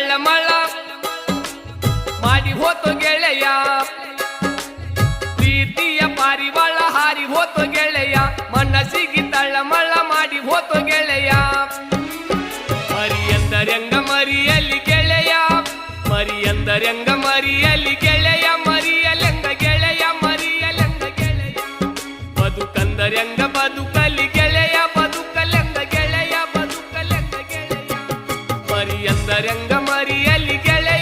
ತಳ್ಳಮಳ ಮಾಡಿ ಹೋತು ಗೆಳೆಯ ಪ್ರೀತಿಯ ಪಾರಿವಾಳ ಹಾರಿ ಹೋತು ಗೆಳೆಯ ಮನಸ್ಸಿಗೆ ತಳ್ಳಮಳ ಮಾಡಿ ಹೋತು ಗೆಳೆಯ ಮರಿ ಎಂದರೆಂಗ ಮರಿಯಲ್ಲಿ ಗೆಳೆಯ ಮರಿ ಎಂದರೆಂಗ ಮರಿಯಲ್ಲಿ ಗೆಳೆಯ ಮರಿಯಲೆಂಗ ಗೆಳೆಯ ಮರಿಯಲೆಂಗ ಗೆಳೆಯ ಬದುಕಂದರೆಂಗ ಬದುಕಲಿ ಗೆಳೆಯ ಬದುಕಲೆಂಗ ಗೆಳೆಯ ಬದುಕಲೆಂಗ ಗೆಳೆಯ ಮರಿ ಎಂದರೆಂಗ ಮರಿಯಲ್ಲಿ ಗೆಳೆಯ